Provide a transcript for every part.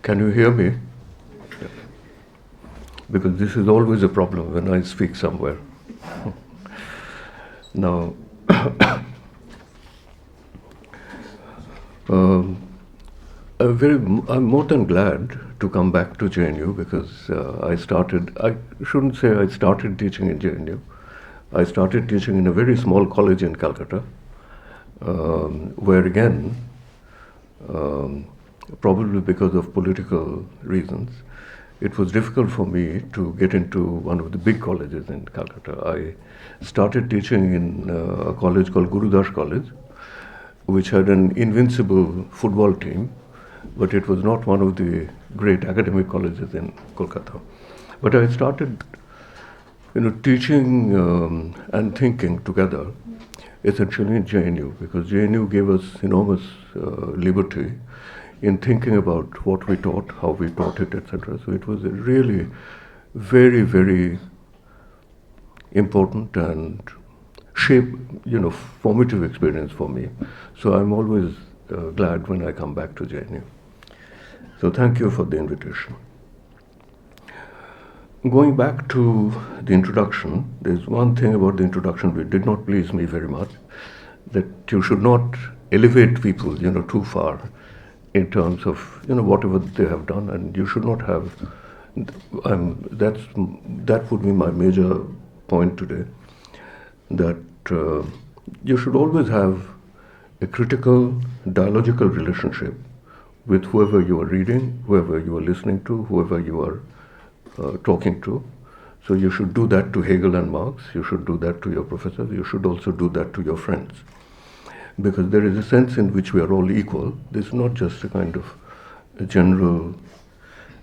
Can you hear me? Yeah. Because this is always a problem when I speak somewhere. Now, I'm more than glad to come back to JNU because I shouldn't say I started teaching in JNU. I started teaching in a very small college in Calcutta, where again, probably because of political reasons, it was difficult for me to get into one of the big colleges in Calcutta. I started teaching in a college called Gurudas College, which had an invincible football team, but it was not one of the great academic colleges in Kolkata. But I started, teaching and thinking together, essentially in JNU, because JNU gave us enormous liberty in thinking about what we taught, how we taught it, etc. So it was a really very, very important and formative experience for me. So I'm always glad when I come back to JNU. So thank you for the invitation. Going back to the introduction, there's one thing about the introduction which did not please me very much, that you should not elevate people, too far in terms of, whatever they have done, and you should not have, that would be my major point today, that you should always have a critical, dialogical relationship with whoever you are reading, whoever you are listening to, whoever you are talking to. So you should do that to Hegel and Marx, you should do that to your professors, you should also do that to your friends. Because there is a sense in which we are all equal. This is not just a kind of a general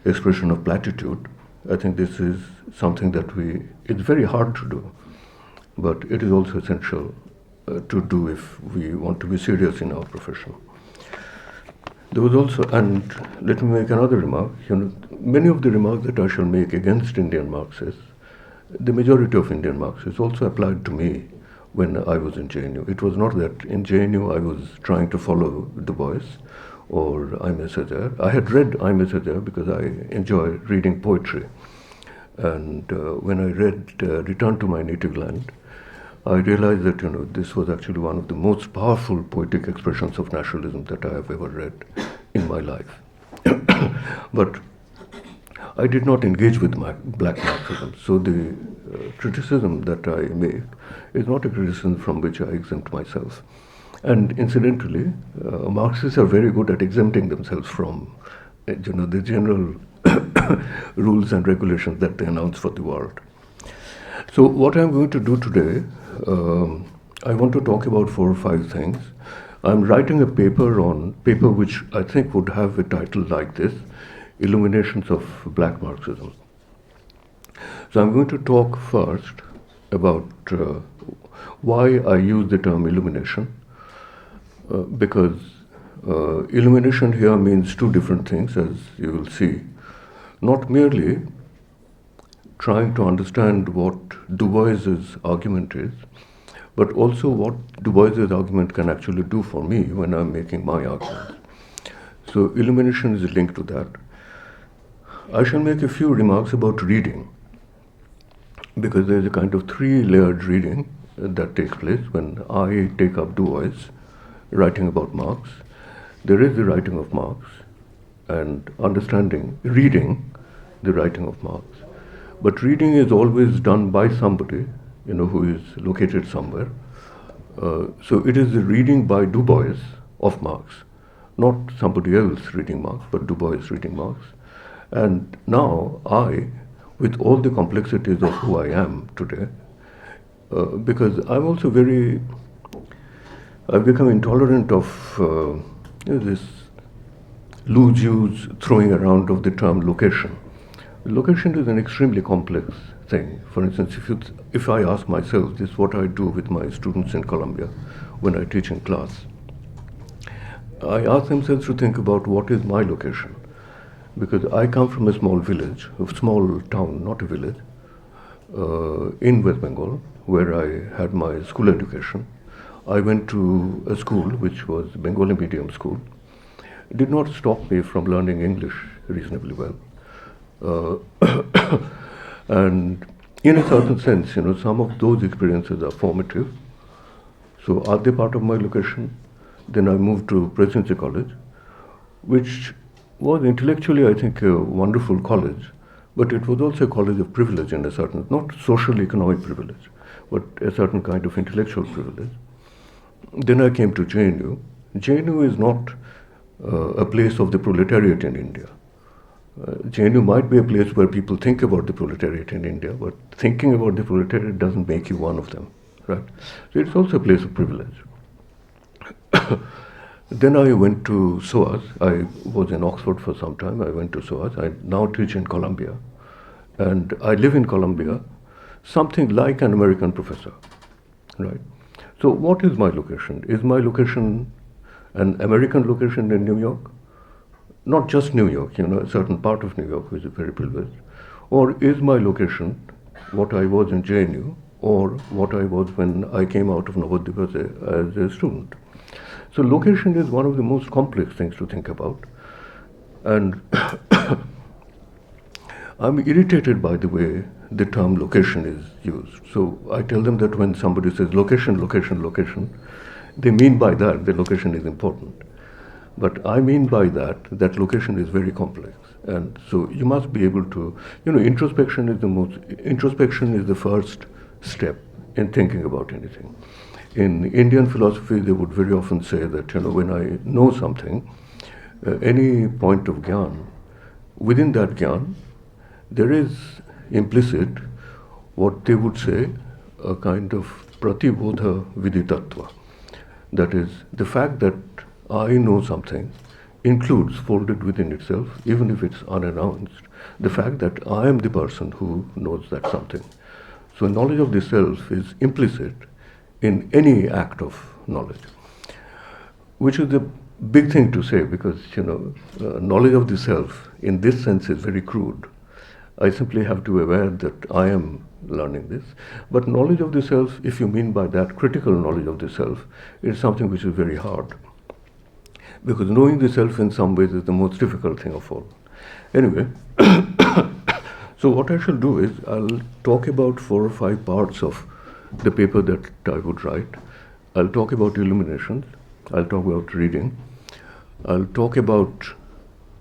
expression of platitude. I think this is something that it's very hard to do, but it is also essential to do if we want to be serious in our profession. There was also, and let me make another remark, many of the remarks that I shall make against Indian Marxists, the majority of Indian Marxists also applied to me when I was in JNU. It was not that in JNU I was trying to follow Du Bois or Aimé Césaire. I had read Aimé Césaire because I enjoy reading poetry. And when I read Return to My Native Land, I realized that this was actually one of the most powerful poetic expressions of nationalism that I have ever read in my life. But I did not engage with Black Marxism, so the criticism that I make is not a criticism from which I exempt myself. And incidentally, Marxists are very good at exempting themselves from the general rules and regulations that they announce for the world. So what I'm going to do today, I want to talk about 4 or 5 things. I'm writing a paper which I think would have a title like this, Illuminations of Black Marxism. So I'm going to talk first about why I use the term illumination, because illumination here means 2 different things, as you will see. Not merely trying to understand what Du Bois's argument is, but also what Du Bois's argument can actually do for me when I'm making my arguments. So illumination is linked to that. I shall make a few remarks about reading, because there is a kind of 3-layered reading that takes place when I take up Du Bois, writing about Marx. There is the writing of Marx and reading the writing of Marx. But reading is always done by somebody, who is located somewhere. So it is the reading by Du Bois of Marx, not somebody else reading Marx, but Du Bois reading Marx. And now I, with all the complexities of who I am today, because I'm also I've become intolerant of this loose use throwing around of the term location. Location is an extremely complex thing. For instance, if I ask myself, this is what I do with my students in Columbia when I teach in class. I ask themselves to think about what is my location. Because I come from a small village, a small town, not a village, in West Bengal, where I had my school education. I went to a school which was Bengali medium school, did not stop me from learning English reasonably well. And in a certain sense, some of those experiences are formative. So are they part of my location? Then I moved to Presidency College, which was intellectually, I think, a wonderful college, but it was also a college of privilege in a certain, not social economic privilege, but a certain kind of intellectual privilege. Then I came to JNU. JNU is not a place of the proletariat in India. JNU might be a place where people think about the proletariat in India, but thinking about the proletariat doesn't make you one of them, right? So it's also a place of privilege. Then I went to SOAS. I was in Oxford for some time. I went to SOAS. I now teach in Columbia. And I live in Columbia, something like an American professor, right? So what is my location? Is my location an American location in New York? Not just New York, a certain part of New York which is very privileged. Or is my location what I was in JNU or what I was when I came out of Navadvip as a student? So location is one of the most complex things to think about. And I'm irritated by the way the term location is used. So I tell them that when somebody says location, location, location, they mean by that the location is important. But I mean by that location is very complex. And so you must be able to, introspection is the first step in thinking about anything. In Indian philosophy, they would very often say that, when I know something, any point of gyan, within that gyan, there is implicit what they would say a kind of pratibodha viditatva. That is, the fact that I know something includes, folded within itself, even if it's unannounced, the fact that I am the person who knows that something. So knowledge of the self is implicit in any act of knowledge, which is a big thing to say because, knowledge of the self in this sense is very crude. I simply have to be aware that I am learning this. But knowledge of the self, if you mean by that critical knowledge of the self, is something which is very hard. Because knowing the self in some ways is the most difficult thing of all. Anyway, so what I shall do is I'll talk about 4 or 5 parts of the paper that I would write. I'll talk about illuminations. I'll talk about reading. I'll talk about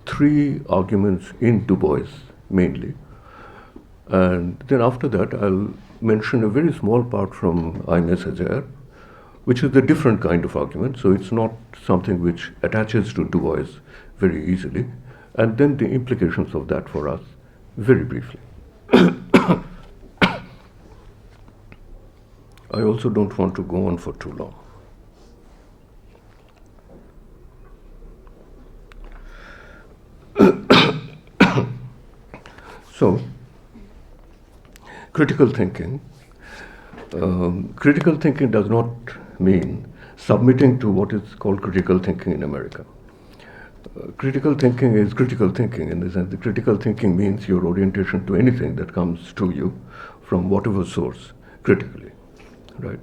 3 arguments in Du Bois, mainly. And then after that, I'll mention a very small part from Aimé Césaire, which is a different kind of argument. So it's not something which attaches to Du Bois very easily. And then the implications of that for us, very briefly. I also don't want to go on for too long. So, critical thinking. Critical thinking does not mean submitting to what is called critical thinking in America. Critical thinking is critical thinking in the sense that critical thinking means your orientation to anything that comes to you from whatever source critically, right?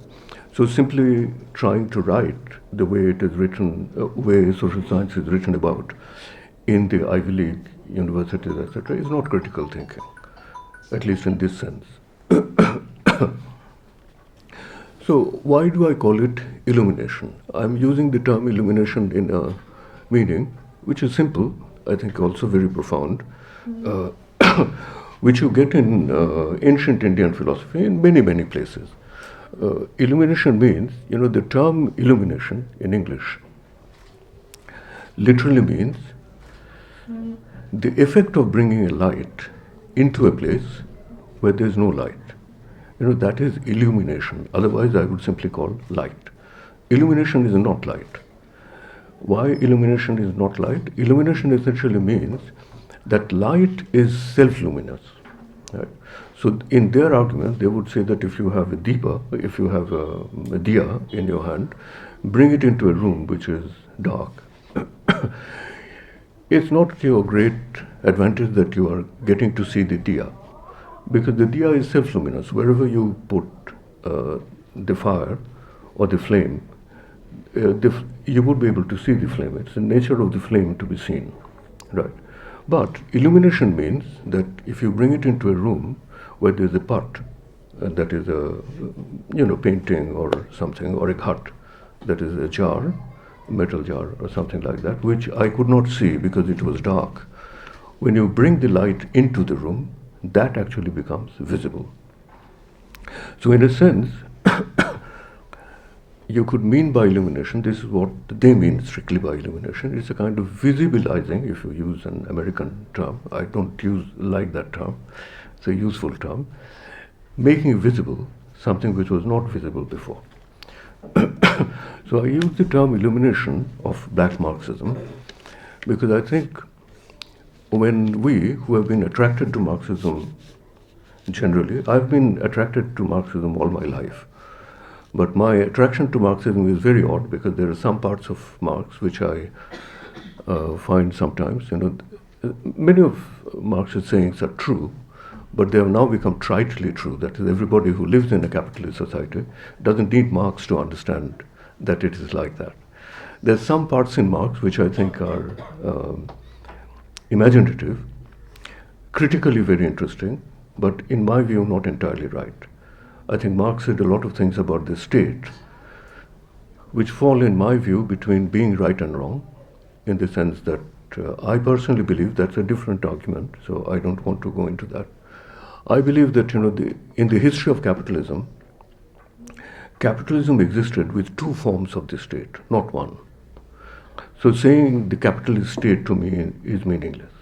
So simply trying to write the way it is written, way social science is written about in the Ivy League universities, etc., is not critical thinking, at least in this sense. So why do I call it illumination? I'm using the term illumination in a meaning which is simple, I think also very profound, which you get in ancient Indian philosophy in many, many places. Illumination means, the term illumination in English literally means the effect of bringing a light into a place where there is no light. That is illumination. Otherwise, I would simply call light. Illumination is not light. Why illumination is not light? Illumination essentially means that light is self-luminous. Right? So in their argument, they would say that if you have a deepa, if you have a diya in your hand, bring it into a room which is dark. It's not your great advantage that you are getting to see the diya, because the diya is self-luminous. Wherever you put the fire or the flame, you would be able to see the flame. It's the nature of the flame to be seen, right? But illumination means that if you bring it into a room where there's a pot, that is a painting or something, or a hut, that is a jar, a metal jar or something like that, which I could not see because it was dark. When you bring the light into the room, that actually becomes visible. So in a sense, you could mean by illumination, this is what they mean strictly by illumination, it's a kind of visibilizing, if you use an American term. I don't like that term. It's a useful term. Making visible something which was not visible before. So I use the term illumination of Black Marxism because I think when we, who have been attracted to Marxism generally, I've been attracted to Marxism all my life. But my attraction to Marxism is very odd because there are some parts of Marx which I find sometimes, many of Marx's sayings are true, but they have now become tritely true. That is, everybody who lives in a capitalist society doesn't need Marx to understand that it is like that. There's some parts in Marx which I think are imaginative, critically very interesting, but in my view not entirely right. I think Marx said a lot of things about the state which fall, in my view, between being right and wrong, in the sense that I personally believe that's a different argument, so I don't want to go into that. I believe that in the history of capitalism existed with two forms of the state, not one. So saying the capitalist state to me is meaningless,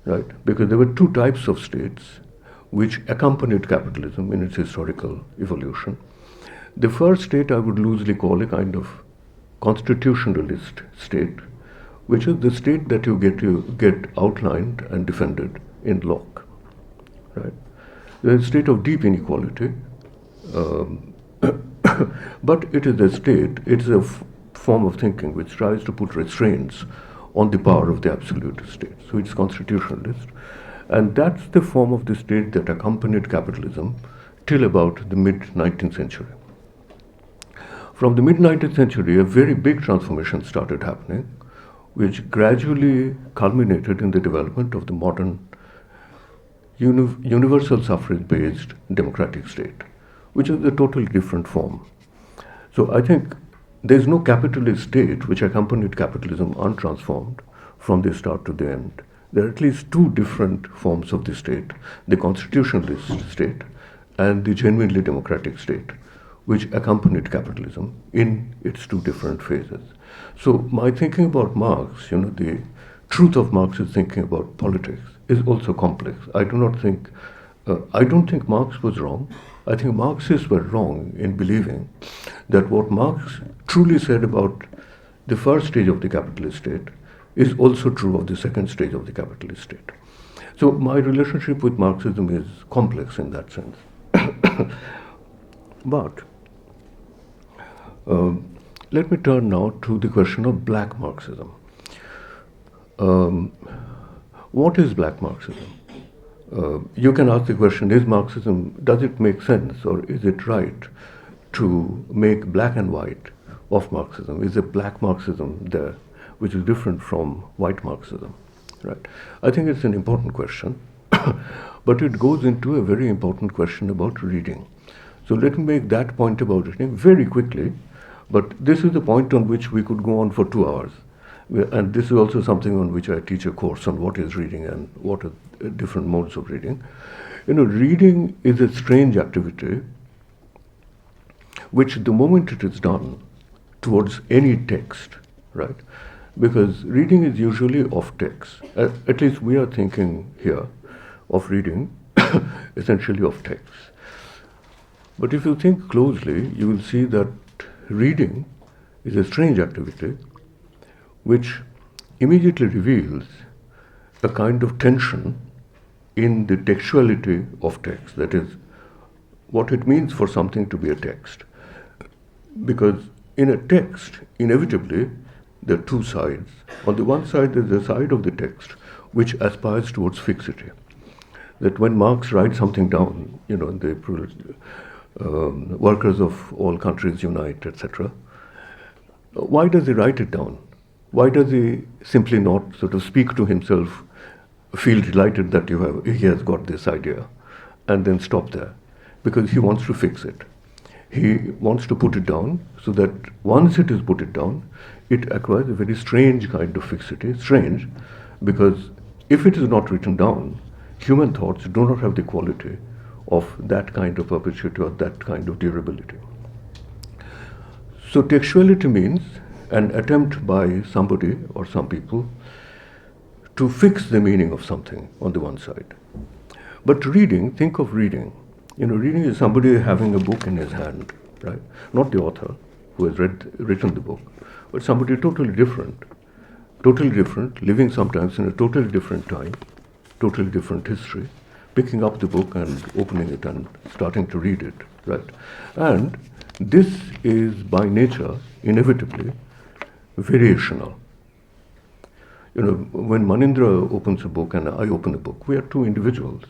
right? Because there were two types of states which accompanied capitalism in its historical evolution. The first state I would loosely call a kind of constitutionalist state, which is the state that you get outlined and defended in Locke. Right? There's a state of deep inequality, but it is a state, it's a form of thinking which tries to put restraints on the power of the absolute state. So it's constitutionalist. And that's the form of the state that accompanied capitalism till about the mid-19th century. From the mid-19th century, a very big transformation started happening, which gradually culminated in the development of the modern universal suffrage-based democratic state, which is a totally different form. So I think there's no capitalist state which accompanied capitalism untransformed from the start to the end. There are at least two different forms of the state, the constitutionalist state and the genuinely democratic state, which accompanied capitalism in its two different phases. So my thinking about Marx, the truth of Marx's thinking about politics is also complex. I don't think Marx was wrong. I think Marxists were wrong in believing that what Marx truly said about the first stage of the capitalist state is also true of the second stage of the capitalist state. So my relationship with Marxism is complex in that sense. But let me turn now to the question of Black Marxism. What is Black Marxism? You can ask the question, does it make sense, or is it right to make black and white of Marxism? Is there Black Marxism there, which is different from white Marxism? Right? I think it's an important question, but it goes into a very important question about reading. So let me make that point about reading very quickly, but this is the point on which we could go on for 2 hours. And this is also something on which I teach a course on what is reading and what are different modes of reading. Reading is a strange activity which, the moment it is done towards any text, right? Because reading is usually of text. At least we are thinking here of reading essentially of text. But if you think closely, you will see that reading is a strange activity which immediately reveals a kind of tension in the textuality of text, that is, what it means for something to be a text. Because in a text, inevitably, there are two sides. On the one side, there's a side of the text which aspires towards fixity. That when Marx writes something down, the workers of all countries unite, etc., why does he write it down? Why does he simply not sort of speak to himself, feel delighted that he has got this idea, and then stop there? Because he wants to fix it. He wants to put it down so that once it is put it down, it acquires a very strange kind of fixity. Strange, because if it is not written down, human thoughts do not have the quality of that kind of perpetuity or that kind of durability. So textuality means an attempt by somebody or some people to fix the meaning of something on the one side. But reading, think of reading. Reading is somebody having a book in his hand, right? Not the author who has written the book, but somebody totally different, living sometimes in a totally different time, totally different history, picking up the book and opening it and starting to read it, right? And this is by nature, inevitably, variational. When Manindra opens a book and I open a book, we are two individuals.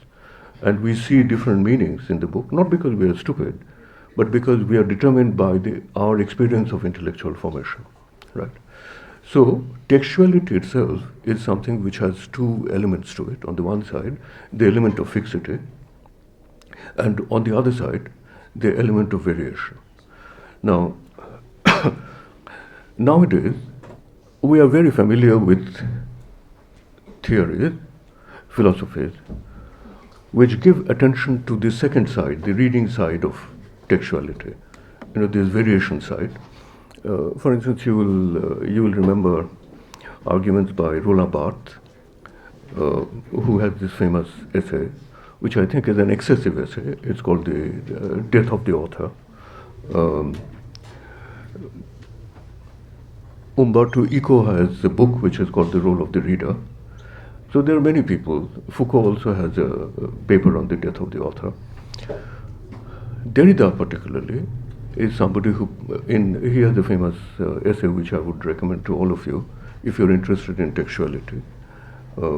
And we see different meanings in the book, not because we are stupid, but because we are determined by our experience of intellectual formation, right? So textuality itself is something which has two elements to it. On the one side, the element of fixity, and on the other side, the element of variation. Now, nowadays, we are very familiar with theories, philosophies, which give attention to the second side, the reading side of textuality. This variation side. For instance, you will remember arguments by Roland Barthes, who has this famous essay, which I think is an excessive essay. It's called the Death of the Author. Umberto Eco has a book which is called The Role of the Reader. So there are many people. Foucault also has a paper on the death of the author. Derrida particularly is somebody he has a famous essay which I would recommend to all of you if you're interested in textuality,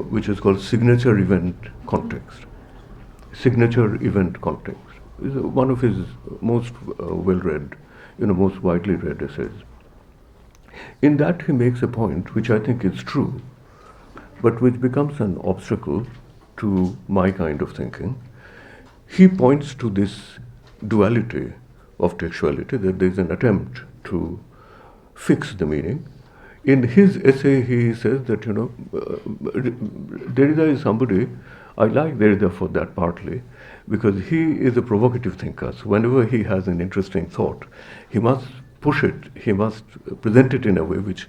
which is called Signature Event Context. Signature Event Context is one of his most well-read, most widely read essays. In that he makes a point which I think is true, but which becomes an obstacle to my kind of thinking. He points to this duality of textuality, that there is an attempt to fix the meaning. In his essay, he says that, Derrida is somebody, I like Derrida for that partly, because he is a provocative thinker. So whenever he has an interesting thought, he must push it, he must present it in a way which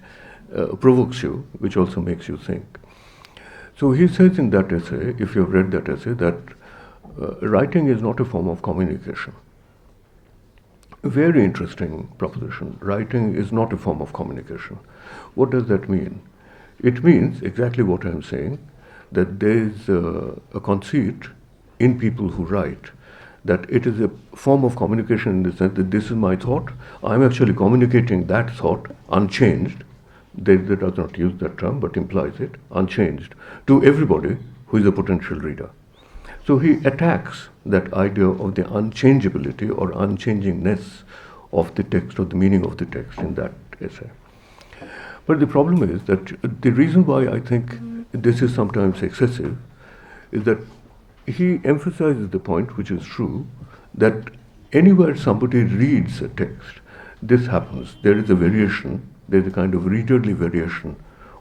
provokes you, which also makes you think. So he says in that essay, if you've read that essay, that writing is not a form of communication. A very interesting proposition. Writing is not a form of communication. What does that mean? It means exactly what I'm saying, that there is a conceit in people who write, that it is a form of communication in the sense that this is my thought, I'm actually communicating that thought unchanged. Derrida does not use that term, but implies it, unchanged, to everybody who is a potential reader. So he attacks that idea of the unchangeability or unchangingness of the text or the meaning of the text in that essay. But the problem is that the reason why I think this is sometimes excessive is that he emphasizes the point, which is true, that anywhere somebody reads a text, this happens. There is a variation, there is a kind of readerly variation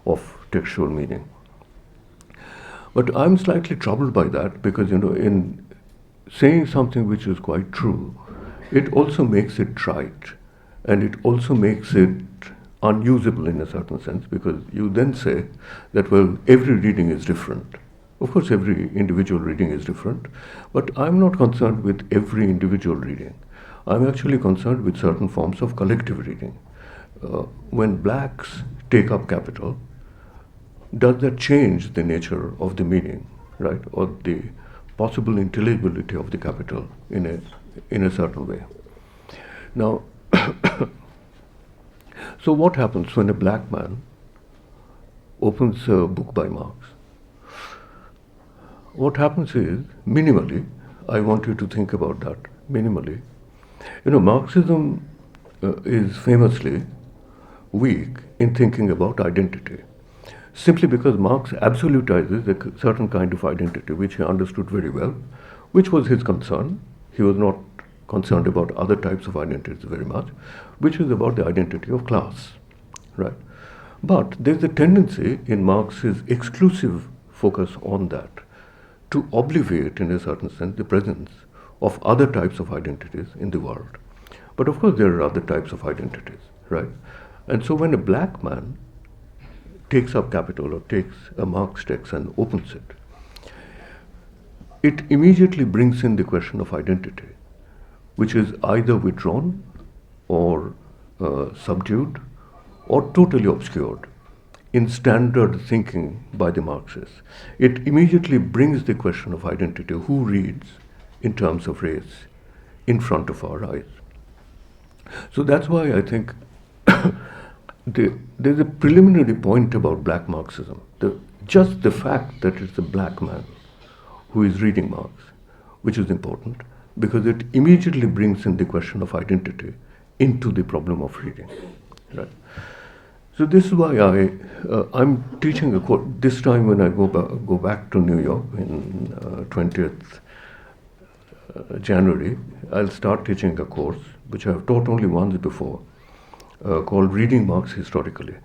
of textual meaning. But I'm slightly troubled by that because, in saying something which is quite true, it also makes it trite, and it also makes it unusable in a certain sense, because you then say that, well, every reading is different. Of course, every individual reading is different, but I'm not concerned with every individual reading. I'm actually concerned with certain forms of collective reading. When blacks take up capital, does that change the nature of the meaning, right, or the possible intelligibility of the capital in a certain way? Now, so what happens when a black man opens a book by Marx? What happens is, minimally, I want you to think about that, minimally. Marxism is famously weak in thinking about identity, simply because Marx absolutizes a certain kind of identity, which he understood very well, which was his concern. He was not concerned about other types of identities very much, which is about the identity of class, right? But there's a tendency in Marx's exclusive focus on that to obviate, in a certain sense, the presence of other types of identities in the world. But of course, there are other types of identities, right? And so when a black man takes up Capital or takes a Marx text and opens it, it immediately brings in the question of identity, which is either withdrawn or subdued or totally obscured in standard thinking by the Marxists. It immediately brings the question of identity, who reads in terms of race, in front of our eyes. So that's why I think there's a preliminary point about black Marxism. Just the fact that it's a black man who is reading Marx, which is important, because it immediately brings in the question of identity into the problem of reading. Right? So this is why I'm teaching a course. This time when I go back to New York in 20th January, I'll start teaching a course which I've taught only once before, called Reading Marx Historically.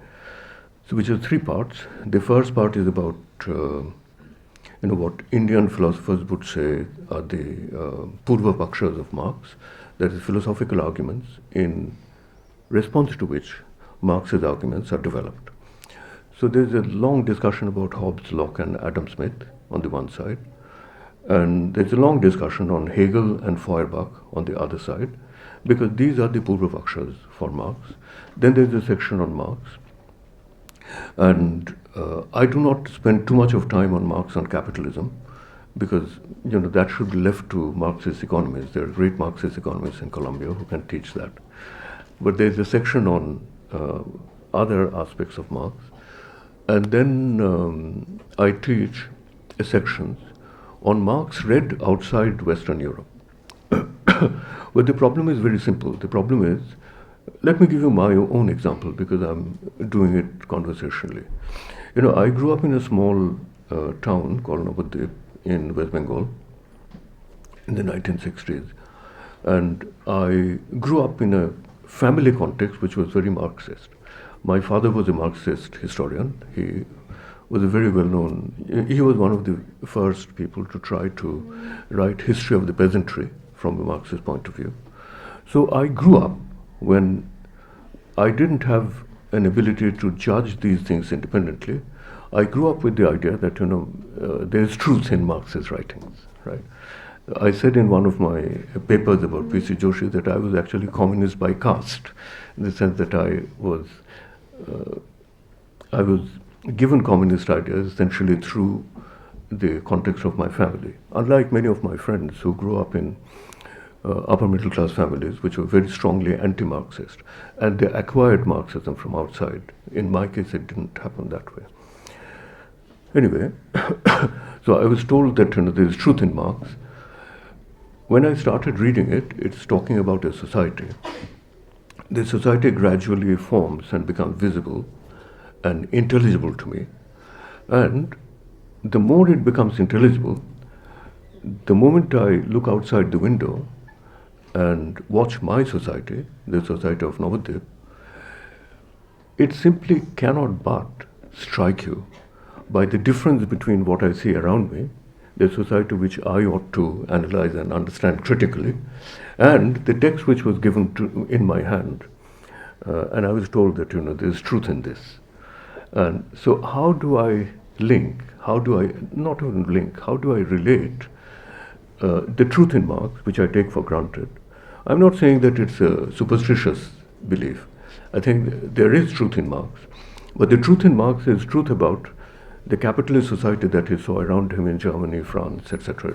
So which is 3 parts. The first part is about what Indian philosophers would say are the Purva Pakshas of Marx, that is philosophical arguments in response to which Marx's arguments are developed. So there's a long discussion about Hobbes, Locke and Adam Smith on the one side, and there's a long discussion on Hegel and Feuerbach on the other side, because these are the Purva Pakshas for Marx. Then there's a section on Marx, and I do not spend too much of time on Marx on capitalism, because that should be left to Marxist economists. There are great Marxist economists in Columbia who can teach that. But there's a section on other aspects of Marx, and then I teach sections on Marx read outside Western Europe. But the problem is very simple. The problem is, let me give you my own example, because I'm doing it conversationally. I grew up in a small town called Navadvip in West Bengal in the 1960s. And I grew up in a family context which was very Marxist. My father was a Marxist historian. He was a very well-known, he was one of the first people to try to write history of the peasantry from a Marxist point of view. So I grew up when I didn't have an ability to judge these things independently. I grew up with the idea that, there's truth in Marx's writings, right? I said in one of my papers about P.C. Joshi that I was actually communist by caste, in the sense that I was given communist ideas essentially through the context of my family. Unlike many of my friends who grew up in upper middle class families which were very strongly anti-Marxist, and they acquired Marxism from outside. In my case, it didn't happen that way. Anyway, so I was told that there is truth in Marx. When I started reading it, it's talking about a society. The society gradually forms and becomes visible and intelligible to me. And the more it becomes intelligible, the moment I look outside the window and watch my society, the society of Navadvip, it simply cannot but strike you by the difference between what I see around me, the society which I ought to analyze and understand critically, and the text which was given in my hand. And I was told that, there's truth in this. And so how do I link, how do I relate the truth in Marx, which I take for granted? I'm not saying that it's a superstitious belief. I think there is truth in Marx. But the truth in Marx is truth about the capitalist society that he saw around him in Germany, France, etc.,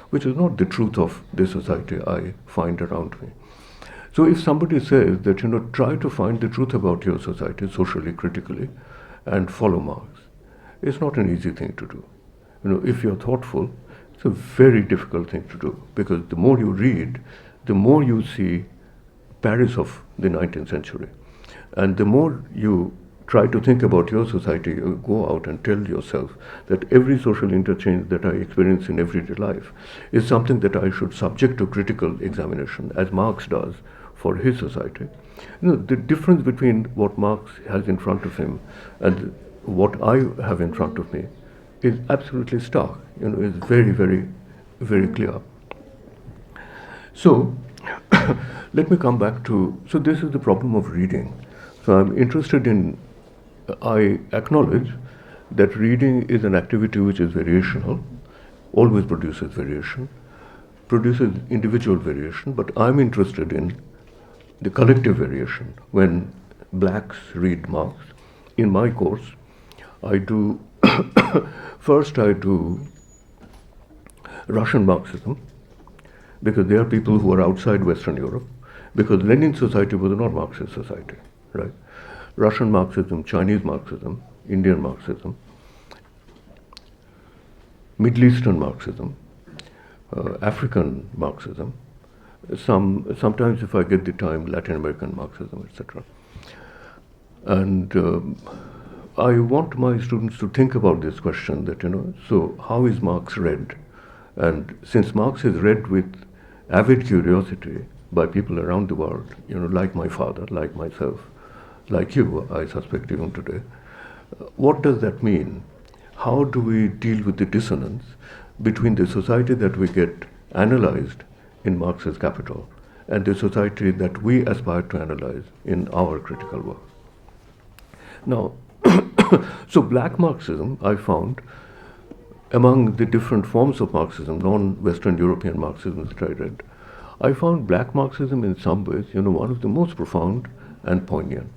which is not the truth of the society I find around me. So if somebody says that, try to find the truth about your society socially, critically, and follow Marx, it's not an easy thing to do. If you're thoughtful, it's a very difficult thing to do, because the more you read, the more you see Paris of the 19th century. And the more you try to think about your society, you go out and tell yourself that every social interchange that I experience in everyday life is something that I should subject to critical examination, as Marx does for his society. The difference between what Marx has in front of him and what I have in front of me is absolutely stark, is very, very, very clear. So, let me come back to, so this is the problem of reading. So I'm interested in, I acknowledge that reading is an activity which is variational, always produces variation, produces individual variation, but I'm interested in the collective variation. When blacks read Marx, in my course, I do, first I do Russian Marxism, because they are people who are outside Western Europe, because Lenin's society was not Marxist society, right? Russian Marxism, Chinese Marxism, Indian Marxism, Middle Eastern Marxism, African Marxism, sometimes if I get the time, Latin American Marxism, etc. And I want my students to think about this question that, so how is Marx read? And since Marx is read with avid curiosity by people around the world, like my father, like myself, like you, I suspect even today, what does that mean? How do we deal with the dissonance between the society that we get analyzed in Marx's Capital and the society that we aspire to analyze in our critical work? Now, so black Marxism, I found, among the different forms of Marxism, non-Western European Marxism that I read, I found black Marxism in some ways, one of the most profound and poignant.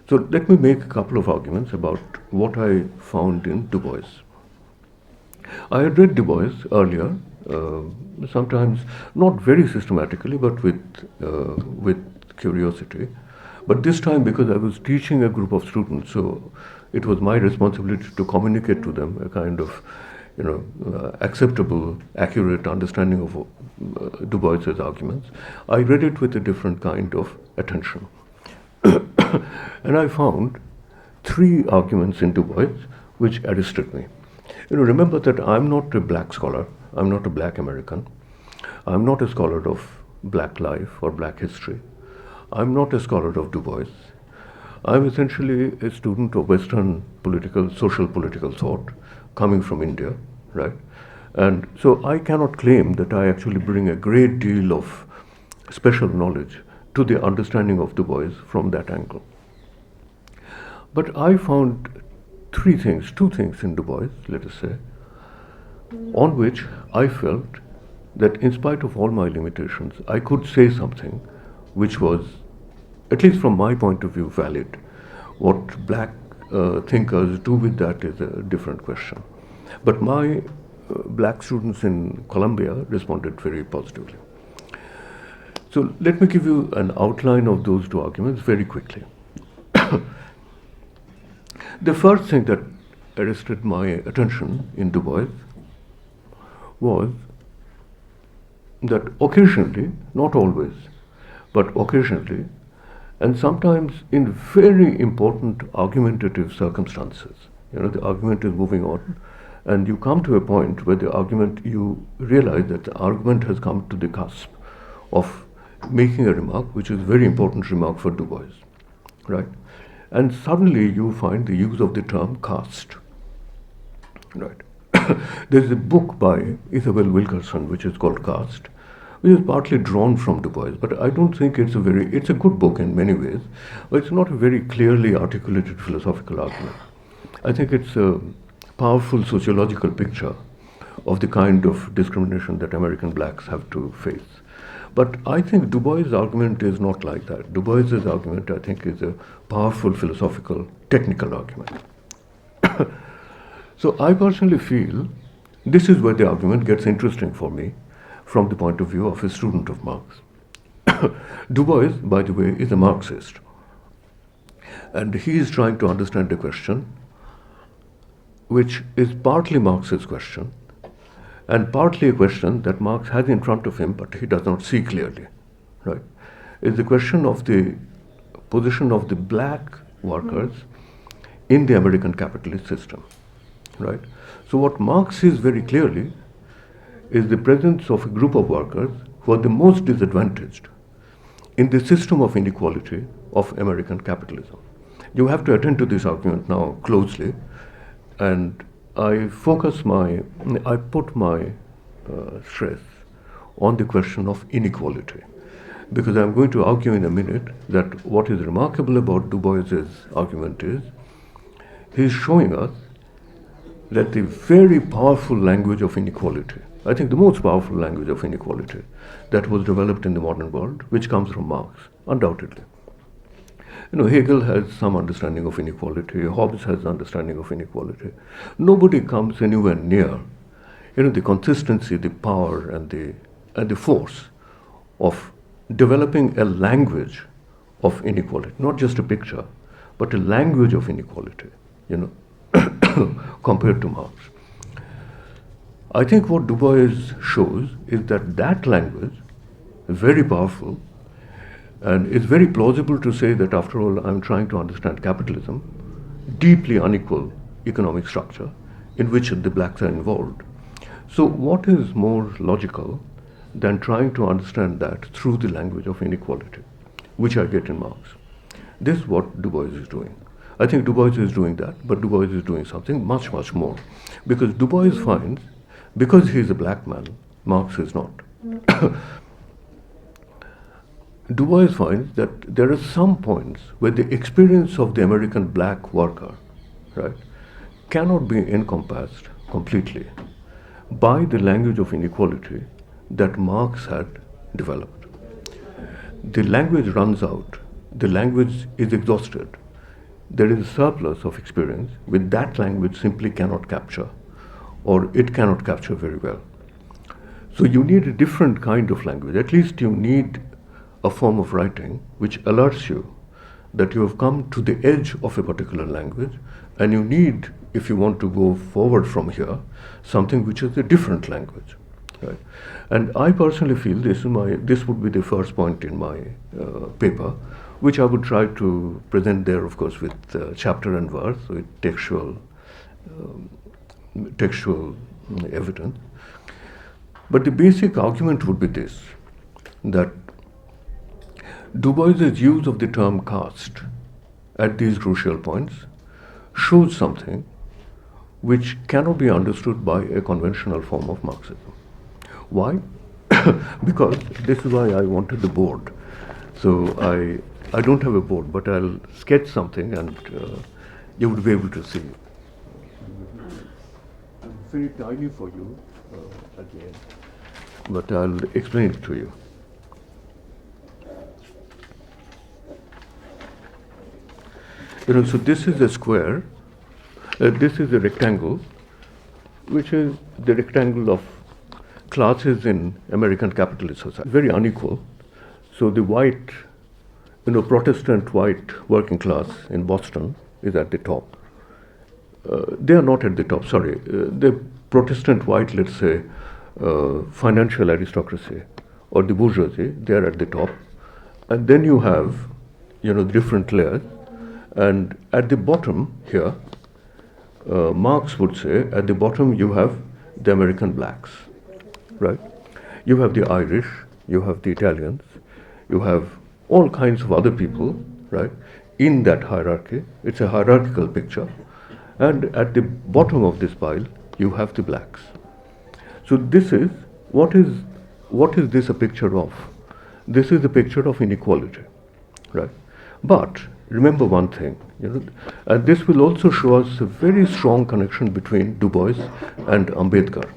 So let me make a couple of arguments about what I found in Du Bois. I had read Du Bois earlier, sometimes not very systematically, but with curiosity. But this time, because I was teaching a group of students, so it was my responsibility to communicate to them a kind of, acceptable, accurate understanding of Du Bois's arguments. I read it with a different kind of attention. And I found 3 arguments in Du Bois which arrested me. Remember that I'm not a black scholar, I'm not a black American, I'm not a scholar of black life or black history, I'm not a scholar of Du Bois. I'm essentially a student of Western social political thought, coming from India, right? And so I cannot claim that I actually bring a great deal of special knowledge to the understanding of Du Bois from that angle. But I found 2 things in Du Bois, let us say, on which I felt that in spite of all my limitations, I could say something which was, at least from my point of view, valid. What black thinkers do with that is a different question. But my black students in Columbia responded very positively. So let me give you an outline of those 2 arguments very quickly. The first thing that arrested my attention in Du Bois was that occasionally, not always, but occasionally, and sometimes in very important argumentative circumstances, the argument is moving on, and you come to a point where you realize that the argument has come to the cusp of making a remark, which is a very important remark for Du Bois, right? And suddenly you find the use of the term caste, right? There's a book by Isabel Wilkerson which is called Caste, which is partly drawn from Du Bois, but I don't think it's a good book in many ways, but it's not a very clearly articulated philosophical argument. I think it's a powerful sociological picture of the kind of discrimination that American blacks have to face. But I think Du Bois' argument is not like that. Du Bois' argument, I think, is a powerful philosophical, technical argument. So I personally feel this is where the argument gets interesting for me from the point of view of a student of Marx. Du Bois, by the way, is a Marxist. And he is trying to understand a question which is partly Marx's question, and partly a question that Marx has in front of him, but he does not see clearly, right? It's the question of the position of the black workers in the American capitalist system, right? So what Marx sees very clearly is the presence of a group of workers who are the most disadvantaged in the system of inequality of American capitalism. You have to attend to this argument now closely, and I put my stress on the question of inequality, because I'm going to argue in a minute that what is remarkable about Du Bois's argument is he's showing us that the very powerful language of inequality, I think the most powerful language of inequality that was developed in the modern world, which comes from Marx, undoubtedly. Hegel has some understanding of inequality, Hobbes has understanding of inequality. Nobody comes anywhere near, the consistency, the power, and the force of developing a language of inequality, not just a picture, but a language of inequality, compared to Marx. I think what Du Bois shows is that language is very powerful, and it's very plausible to say that, after all, I'm trying to understand capitalism, deeply unequal economic structure in which the blacks are involved. So what is more logical than trying to understand that through the language of inequality, which I get in Marx? This is what Du Bois is doing. I think Du Bois is doing that, but Du Bois is doing something much, much more. Because Du Bois finds, because he is a black man, Marx is not. Du Bois finds that there are some points where the experience of the American black worker, right, cannot be encompassed completely by the language of inequality that Marx had developed. The language runs out, the language is exhausted. There is a surplus of experience which that language simply cannot capture, or it cannot capture very well. So you need a different kind of language. At least you need a form of writing which alerts you that you have come to the edge of a particular language, and you need, if you want to go forward from here, something which is a different language, right? And I personally feel this would be the first point in my paper, which I would try to present there, of course, with chapter and verse, with textual evidence. But the basic argument would be this, that Du Bois's use of the term caste at these crucial points shows something which cannot be understood by a conventional form of Marxism. Why? Because this is why I wanted the board. So I don't have a board, but I'll sketch something and you would be able to see. It's very tiny for you at the end, but I'll explain it to you. So this is a square, this is a rectangle, which is the rectangle of classes in American capitalist society. Very unequal. So the white, Protestant white working class in Boston is at the top. They are not at the top, sorry. The Protestant white, let's say, financial aristocracy or the bourgeoisie, they are at the top. And then you have, different layers. And at the bottom here, Marx would say, at the bottom you have the American blacks, right? You have the Irish, you have the Italians, you have all kinds of other people, right? In that hierarchy, it's a hierarchical picture. And at the bottom of this pile, you have the blacks. So this is, what is this a picture of? This is a picture of inequality, right? But remember one thing, and this will also show us a very strong connection between Du Bois and Ambedkar,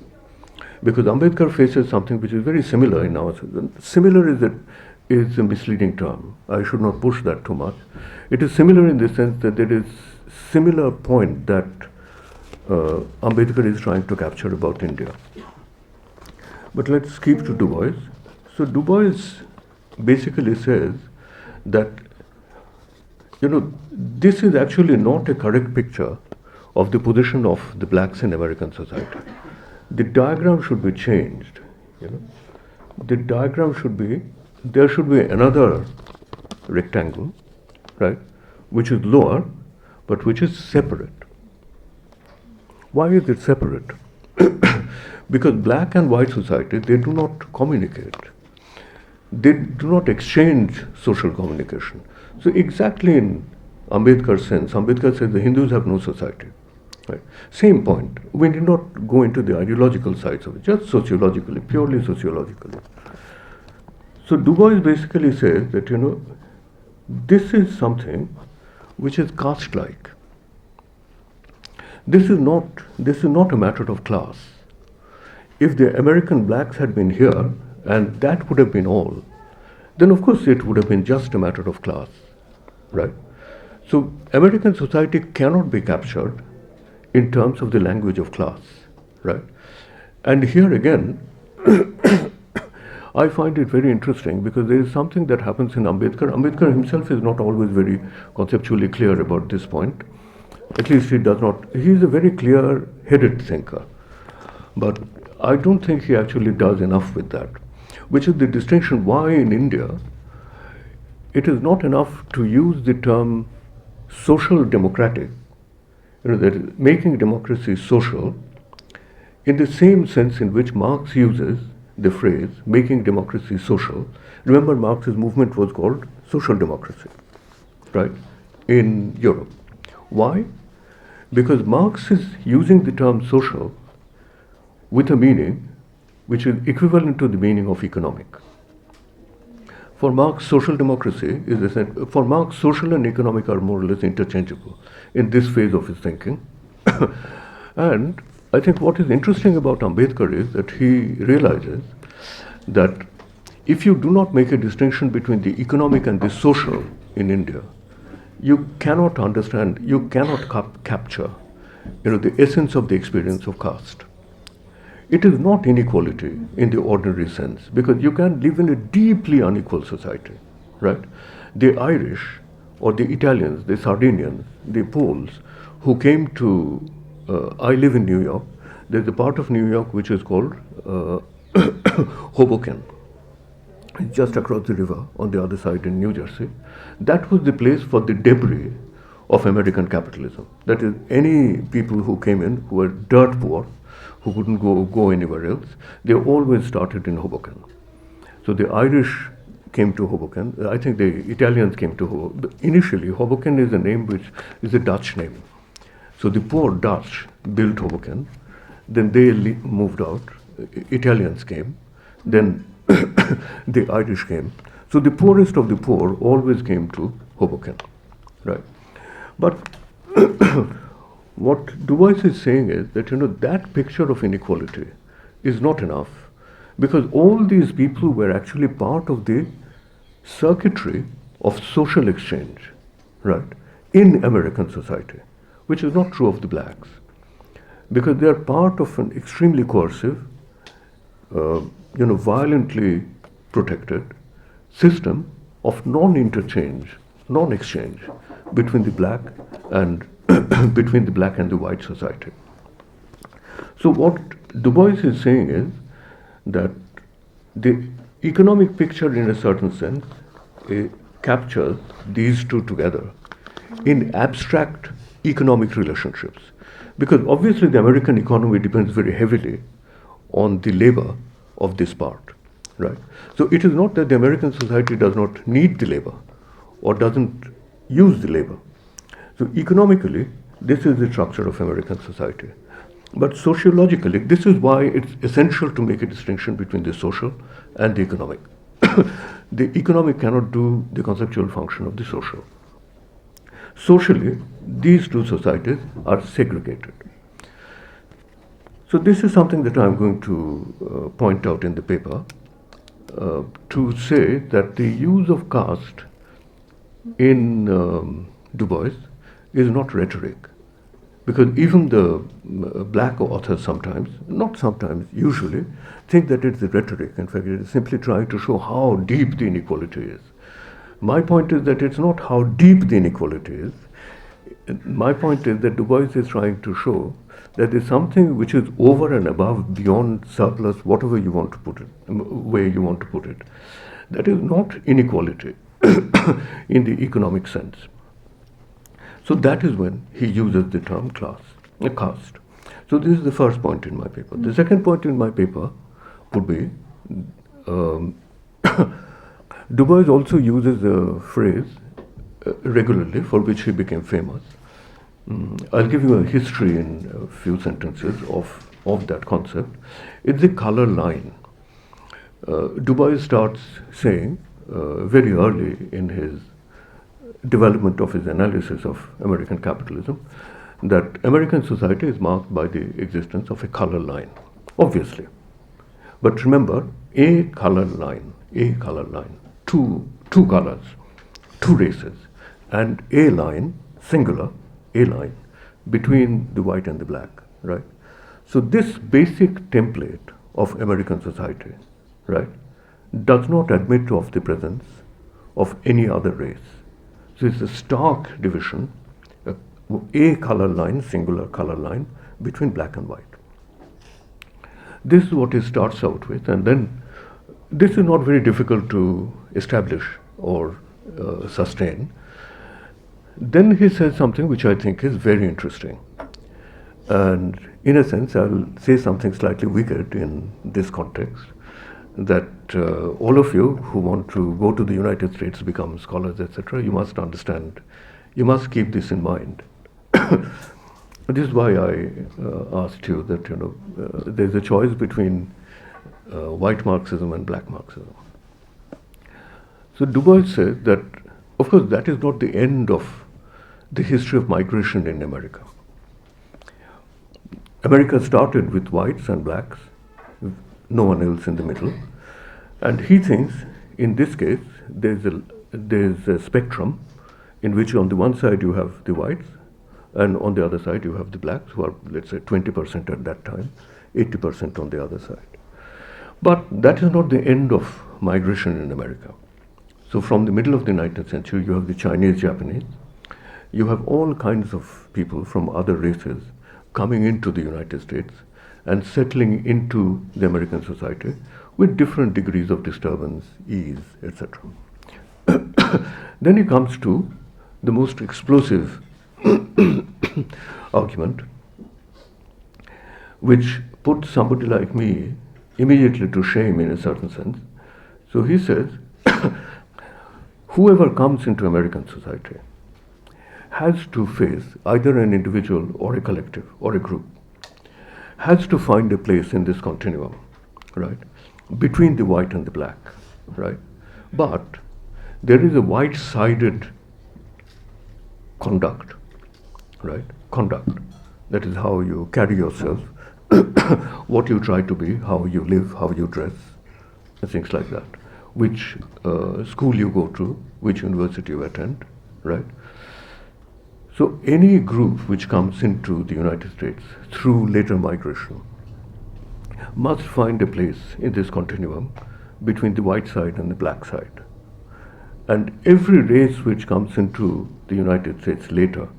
because Ambedkar faces something which is very similar in our system. Similar is a misleading term. I should not push that too much. It is similar in the sense that there is similar point that Ambedkar is trying to capture about India. But let's keep to Du Bois. So Du Bois basically says that this is actually not a correct picture of the position of the blacks in American society. The diagram should be changed. The diagram should be, there should be another rectangle, right? Which is lower, but which is separate. Why is it separate? Because black and white society, they do not communicate. They do not exchange social communication. So exactly in Ambedkar's sense, Ambedkar says the Hindus have no society. Right? Same point. We did not go into the ideological sides of it, just sociologically, purely sociologically. So Du Bois basically says that, this is something which is caste-like. This is not a matter of class. If the American blacks had been here, and that would have been all, then of course it would have been just a matter of class, right? So American society cannot be captured in terms of the language of class, right? And here again, I find it very interesting because there is something that happens in Ambedkar. Ambedkar himself is not always very conceptually clear about this point. At least he does not. He is a very clear-headed thinker. But I don't think he actually does enough with that, which is the distinction why in India it is not enough to use the term social democratic, that is, making democracy social, in the same sense in which Marx uses the phrase making democracy social. Remember, Marx's movement was called social democracy, right, in Europe. Why? Because Marx is using the term social with a meaning which is equivalent to the meaning of economic. For Marx, social democracy is for Marx, social and economic are more or less interchangeable in this phase of his thinking. And I think what is interesting about Ambedkar is that he realizes that if you do not make a distinction between the economic and the social in India, you cannot understand, you cannot capture, the essence of the experience of caste. It is not inequality in the ordinary sense, because you can live in a deeply unequal society, right? The Irish or the Italians, the Sardinians, the Poles who came to, I live in New York, there's a part of New York which is called Hoboken. It's just across the river on the other side in New Jersey. That was the place for the debris of American capitalism. That is, any people who came in who were dirt poor, who couldn't go anywhere else, they always started in Hoboken. So the Irish came to Hoboken. I think the Italians came to Hoboken. Initially, Hoboken is a name which is a Dutch name. So the poor Dutch built Hoboken. Then they moved out. Italians came. Then the Irish came. So the poorest of the poor always came to Hoboken, right? But what Du Bois is saying is that, that picture of inequality is not enough, because all these people were actually part of the circuitry of social exchange, right, in American society, which is not true of the blacks, because they are part of an extremely coercive, violently protected system of non-interchange, non-exchange between the black and between the black and the white society. So what Du Bois is saying is that the economic picture, in a certain sense, captures these two together in abstract economic relationships, because obviously the American economy depends very heavily on the labor of this part, right? So it is not that the American society does not need the labor or doesn't use the labor. So economically, this is the structure of American society. But sociologically, this is why it's essential to make a distinction between the social and the economic. The economic cannot do the conceptual function of the social. Socially, these two societies are segregated. So this is something that I'm going to point out in the paper, to say that the use of caste in Du Bois is not rhetoric, because even the black authors sometimes, not sometimes, usually, think that it's a rhetoric. In fact, it is simply trying to show how deep the inequality is. My point is that it's not how deep the inequality is. My point is that Du Bois is trying to show that there's something which is over and above, beyond, surplus, whatever you want to put it, way you want to put it. That is not inequality. in the economic sense. So that is when he uses the term caste. So this is the first point in my paper. The second point in my paper would be Du Bois also uses a phrase regularly for which he became famous. I'll give you a history in a few sentences of that concept. It's the color line. Du Bois starts saying very early in his development of his analysis of American capitalism that American society is marked by the existence of a color line, obviously. But remember, a color line, two colors, two races, and a line, singular, a line, between the white and the black, right? So this basic template of American society, right, does not admit of the presence of any other race. So it's a stark division, a color line, singular color line, between black and white. This is what he starts out with, and then this is not very difficult to establish or sustain. Then he says something which I think is very interesting. And in a sense, I'll say something slightly wicked in this context, that all of you who want to go to the United States, become scholars, etc., you must understand, you must keep this in mind. This is why I asked you that, there's a choice between white Marxism and black Marxism. So Du Bois says that, of course, that is not the end of the history of migration in America. America started with whites and blacks, no one else in the middle. And he thinks, in this case, there's a spectrum in which on the one side you have the whites, and on the other side you have the blacks, who are, let's say, 20% at that time, 80% on the other side. But that is not the end of migration in America. So from the middle of the 19th century, you have the Chinese, Japanese, you have all kinds of people from other races coming into the United States and settling into the American society with different degrees of disturbance, ease, etc. Then he comes to the most explosive argument, which puts somebody like me immediately to shame in a certain sense. So he says, whoever comes into American society has to face either an individual or a collective or a group, has to find a place in this continuum, right, between the white and the black, right? But there is a white-sided conduct, right? Conduct. That is how you carry yourself, what you try to be, how you live, how you dress, and things like that. Which school you go to, which university you attend, right? So any group which comes into the United States through later migration must find a place in this continuum between the white side and the black side. And every race which comes into the United States later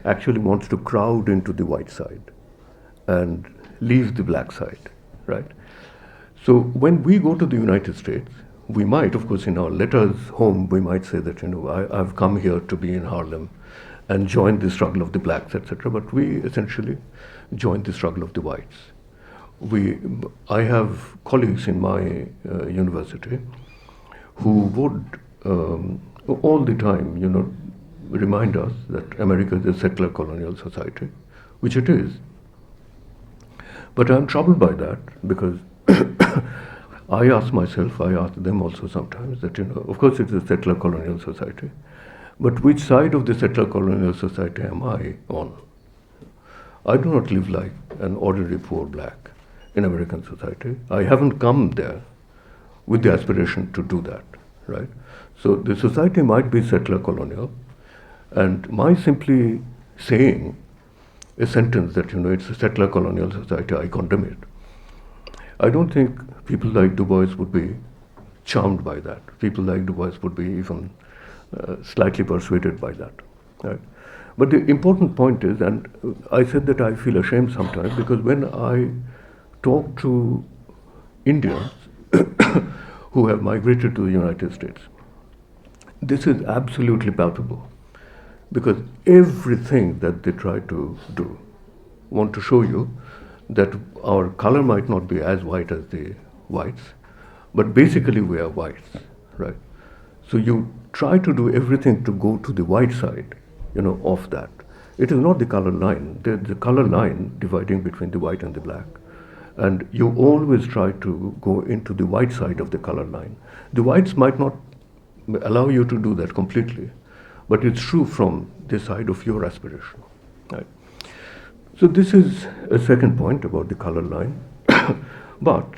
actually wants to crowd into the white side and leave the black side, right? So when we go to the United States, we might, of course, in our letters home, we might say that, I've come here to be in Harlem and join the struggle of the blacks, etc. But we essentially join the struggle of the whites. I have colleagues in my university who would all the time, remind us that America is a settler colonial society, which it is. But I'm troubled by that because I ask myself, I ask them also sometimes that, of course it's a settler colonial society, but which side of the settler colonial society am I on? I do not live like an ordinary poor black in American society. I haven't come there with the aspiration to do that, right? So the society might be settler colonial, and my simply saying a sentence that, it's a settler colonial society, I condemn it. I don't think people like Du Bois would be charmed by that. People like Du Bois would be even slightly persuaded by that, right? But the important point is, and I said that I feel ashamed sometimes because when I talk to Indians who have migrated to the United States, this is absolutely palpable, because everything that they try to do want to show you that our color might not be as white as the whites, but basically we are whites, right? So you try to do everything to go to the white side, of that. It is not the color line. The color line dividing between the white and the black. And you always try to go into the white side of the color line. The whites might not allow you to do that completely, but it's true from the side of your aspiration, right? So this is a second point about the color line. But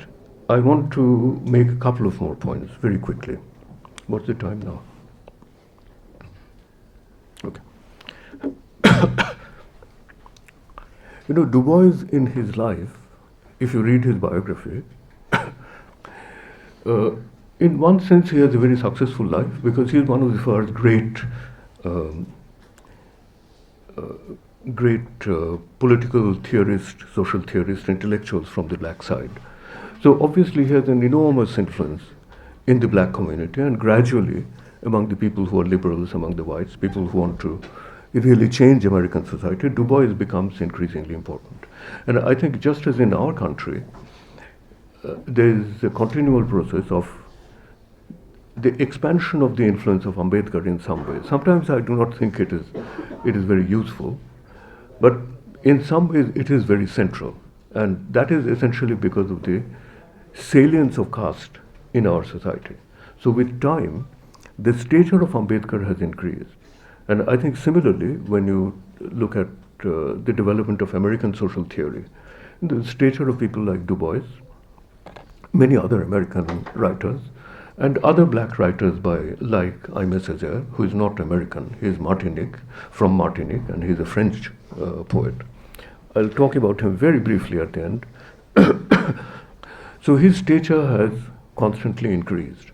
I want to make a couple of more points very quickly. What's the time now? Okay. Du Bois in his life, if you read his biography, in one sense he has a very successful life, because he is one of the first great political theorists, social theorists, intellectuals from the black side. So obviously he has an enormous influence in the black community, and gradually among the people who are liberals, among the whites, people who want to really change American society, Du Bois becomes increasingly important. And I think just as in our country, there is a continual process of the expansion of the influence of Ambedkar in some ways. Sometimes I do not think it is very useful, but in some ways it is very central. And that is essentially because of the salience of caste in our society. So with time, the stature of Ambedkar has increased. And I think similarly, when you look at the development of American social theory, the stature of people like Du Bois, many other American writers, and other black writers like Aimé Césaire, who is not American, he is from Martinique, and he is a French poet. I'll talk about him very briefly at the end. So his stature has constantly increased.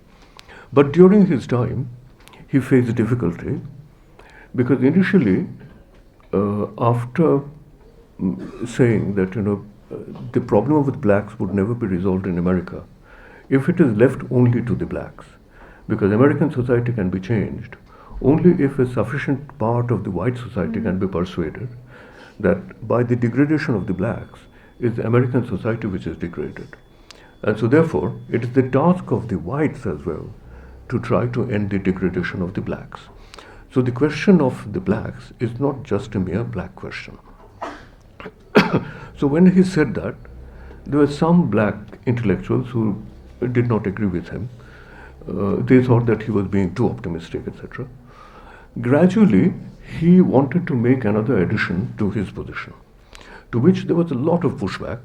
But during his time, he faced difficulty, because initially, after saying that the problem with blacks would never be resolved in America if it is left only to the blacks, because American society can be changed only if a sufficient part of the white society can be persuaded that by the degradation of the blacks is American society which is degraded. And so therefore, it is the task of the whites as well to try to end the degradation of the blacks. So the question of the blacks is not just a mere black question. So when he said that, there were some black intellectuals who did not agree with him. They thought that he was being too optimistic, etc. Gradually, he wanted to make another addition to his position, to which there was a lot of pushback,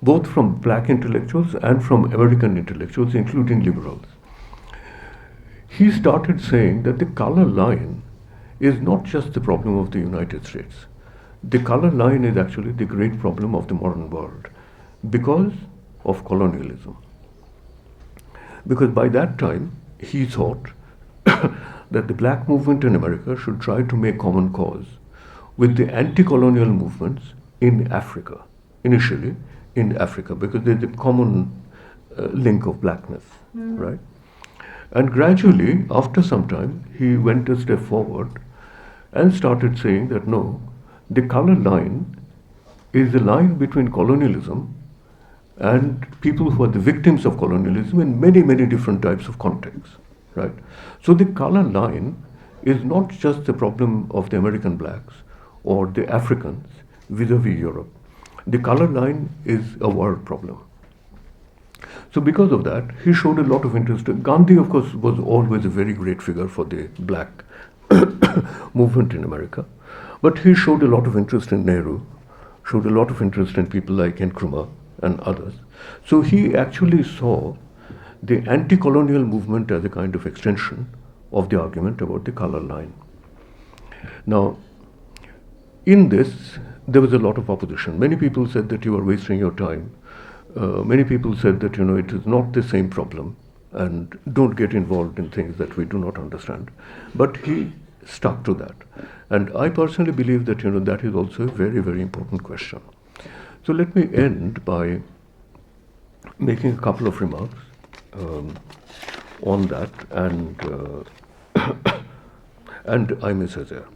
both from black intellectuals and from American intellectuals, including liberals. He started saying that the color line is not just the problem of the United States. The color line is actually the great problem of the modern world because of colonialism. Because by that time, he thought that the black movement in America should try to make common cause with the anti-colonial movements in Africa, initially in Africa, because there's a common link of blackness, right? And gradually, after some time, he went a step forward and started saying that no, the color line is the line between colonialism and people who are the victims of colonialism in many, many different types of contexts, right? So the color line is not just the problem of the American blacks or the Africans vis-a-vis Europe. The color line is a world problem. So because of that, he showed a lot of interest. Gandhi, of course, was always a very great figure for the black movement in America. But he showed a lot of interest in Nehru, showed a lot of interest in people like Nkrumah and others. So he actually saw the anti-colonial movement as a kind of extension of the argument about the color line. Now, in this, there was a lot of opposition. Many people said that you are wasting your time. Many people said that it is not the same problem and don't get involved in things that we do not understand. But he stuck to that. And I personally believe that that is also a very, very important question. So let me end by making a couple of remarks. on that, and and Aimé Césaire.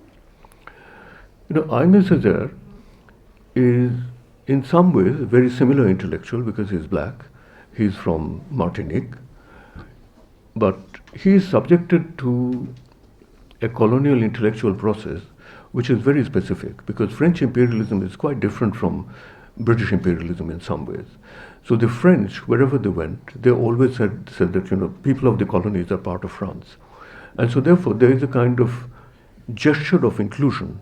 Aimé Césaire is in some ways a very similar intellectual because he's black. He's from Martinique, but he is subjected to a colonial intellectual process which is very specific, because French imperialism is quite different from British imperialism in some ways. So the French, wherever they went, they always said that people of the colonies are part of France, and so therefore there is a kind of gesture of inclusion,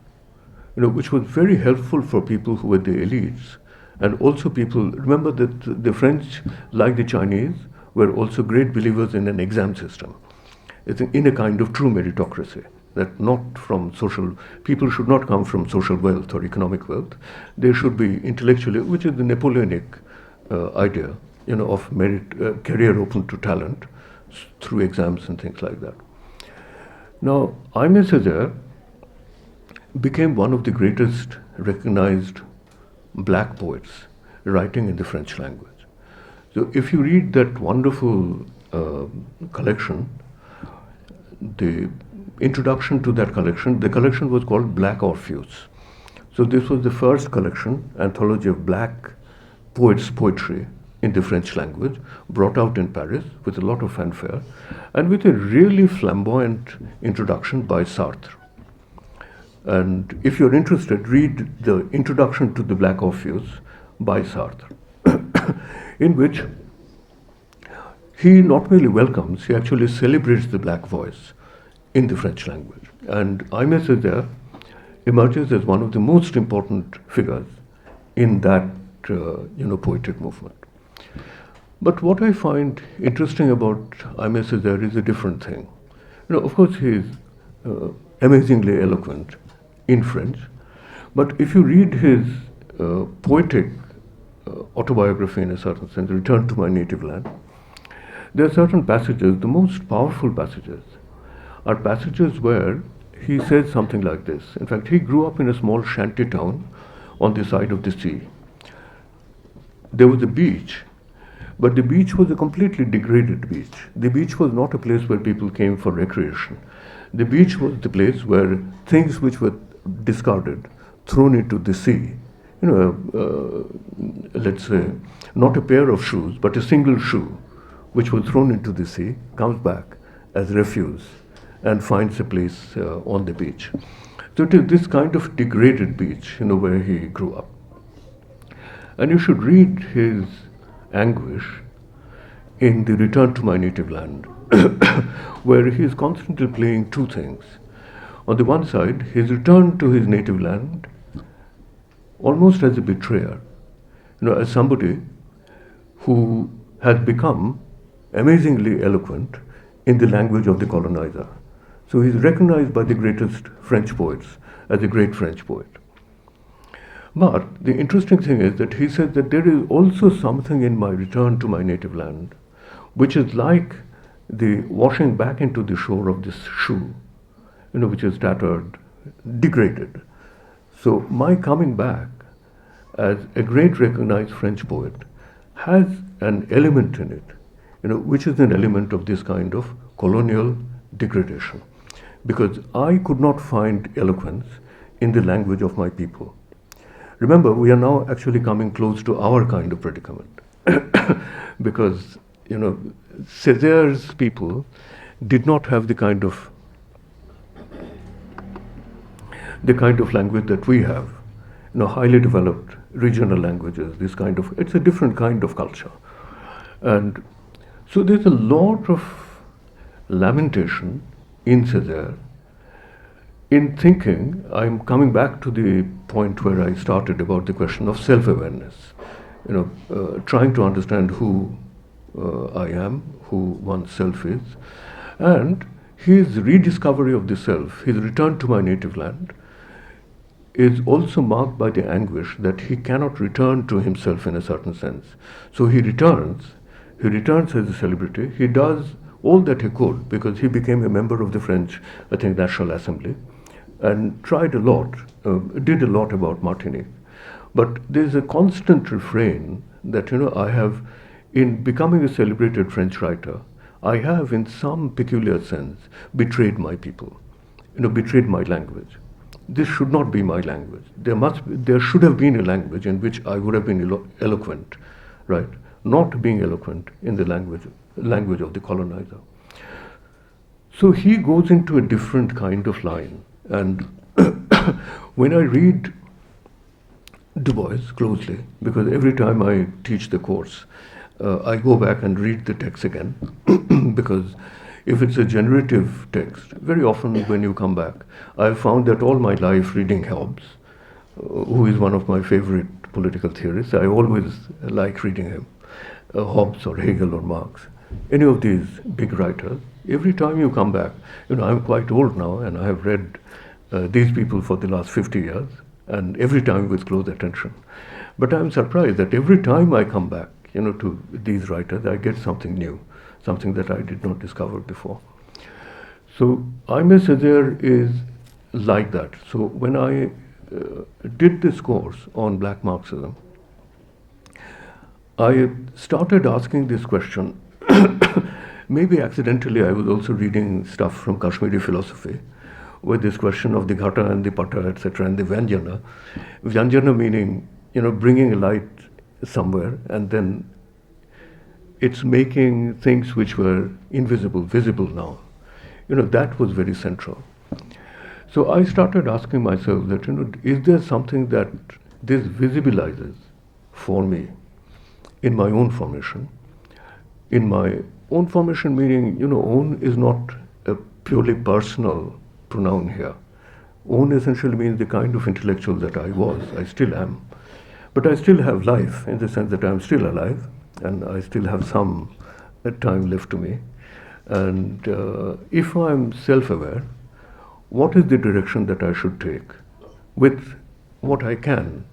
which was very helpful for people who were the elites, and also people. Remember that the French, like the Chinese, were also great believers in an exam system. It's in a kind of true meritocracy, that not from social, people should not come from social wealth or economic wealth. They should be intellectually, which is the Napoleonic idea, of merit, career open to talent through exams and things like that. Now, Aimé Césaire became one of the greatest recognized black poets writing in the French language. So if you read that wonderful collection, the introduction to that collection, the collection was called Black Orpheus. So this was the first collection, anthology of black poets' poetry in the French language, brought out in Paris with a lot of fanfare, and with a really flamboyant introduction by Sartre. And if you're interested, read the introduction to the Black Orpheus by Sartre, in which he not merely welcomes, he actually celebrates the black voice in the French language. And Aimé Césaire emerges as one of the most important figures in that poetic movement. But what I find interesting about Aimé Césaire is a different thing. Of course, he is amazingly eloquent in French, but if you read his poetic autobiography, in a certain sense, Return to My Native Land, there are certain passages, the most powerful passages, are passages where he says something like this. In fact, he grew up in a small shanty town on the side of the sea. There was a beach, but the beach was a completely degraded beach. The beach was not a place where people came for recreation. The beach was the place where things which were discarded, thrown into the sea, let's say, not a pair of shoes, but a single shoe, which was thrown into the sea, comes back as refuse and finds a place on the beach. So it is this kind of degraded beach, where he grew up. And you should read his anguish in the Return to My Native Land, where he is constantly playing two things. On the one side, his return to his native land, almost as a betrayer, as somebody who has become amazingly eloquent in the language of the colonizer. So he's recognized by the greatest French poets as a great French poet. But the interesting thing is that he said that there is also something in my return to my native land, which is like the washing back into the shore of this shoe, which is tattered, degraded. So my coming back as a great recognized French poet has an element in it, which is an element of this kind of colonial degradation. Because I could not find eloquence in the language of my people. Remember, we are now actually coming close to our kind of predicament. Because, Césaire's people did not have the kind of language that we have, highly developed regional languages, it's a different kind of culture. And so there's a lot of lamentation in Césaire, in thinking. I'm coming back to the point where I started about the question of self-awareness, trying to understand who I am, who one's self is, and his rediscovery of the self, his return to my native land, is also marked by the anguish that he cannot return to himself in a certain sense. So he returns as a celebrity. He does all that he could, because he became a member of the French, National Assembly, and tried a lot, did a lot about Martinique. But there's a constant refrain that, I have, in becoming a celebrated French writer, I have, in some peculiar sense, betrayed my people, betrayed my language. This should not be my language. There should have been a language in which I would have been eloquent, right? Not being eloquent in the language of the colonizer. So he goes into a different kind of line. And when I read Du Bois closely, because every time I teach the course, I go back and read the text again, because if it's a generative text, very often when you come back, I've found that all my life reading Hobbes, who is one of my favorite political theorists, I always like reading him, Hobbes or Hegel or Marx, any of these big writers, every time you come back, I'm quite old now and I have read these people for the last 50 years, and every time with close attention. But I'm surprised that every time I come back, to these writers, I get something new, something that I did not discover before. So Aimé Césaire is like that. So when I did this course on Black Marxism, I started asking this question. Maybe accidentally I was also reading stuff from Kashmiri philosophy, with this question of the ghata and the pata, etc., and the vyanjana. Vyanjana meaning, bringing a light somewhere, and then it's making things which were invisible visible now. That was very central. So I started asking myself that, is there something that this visibilizes for me in my own formation? In my own formation meaning, own is not a purely personal pronoun here. Own essentially means the kind of intellectual that I was, I still am. But I still have life in the sense that I'm still alive and I still have some time left to me. And if I'm self-aware, what is the direction that I should take with what I can,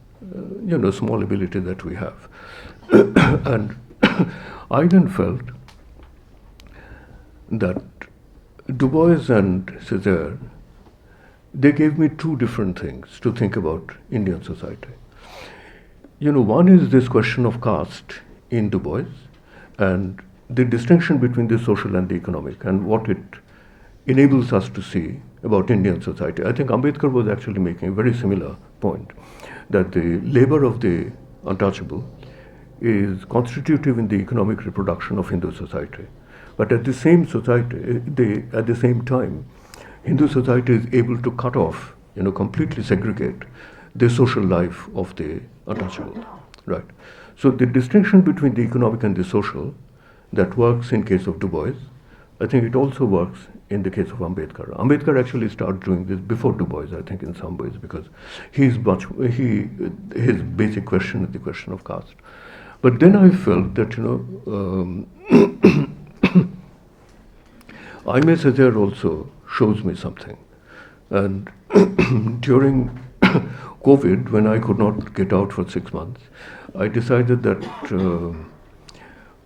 small ability that we have. And I then felt that Du Bois and Césaire, they gave me two different things to think about Indian society. One is this question of caste in Du Bois and the distinction between the social and the economic and what it enables us to see about Indian society. I think Ambedkar was actually making a very similar point, that the labor of the untouchable is constitutive in the economic reproduction of Hindu society. But at the same time, Hindu society is able to cut off, completely segregate the social life of the untouchable, right? So the distinction between the economic and the social that works in case of Du Bois, I think it also works in the case of Ambedkar. Ambedkar actually started doing this before Du Bois, I think, in some ways, because his basic question is the question of caste. But then I felt that, Aimé Césaire also shows me something. And during COVID, when I could not get out for 6 months, I decided that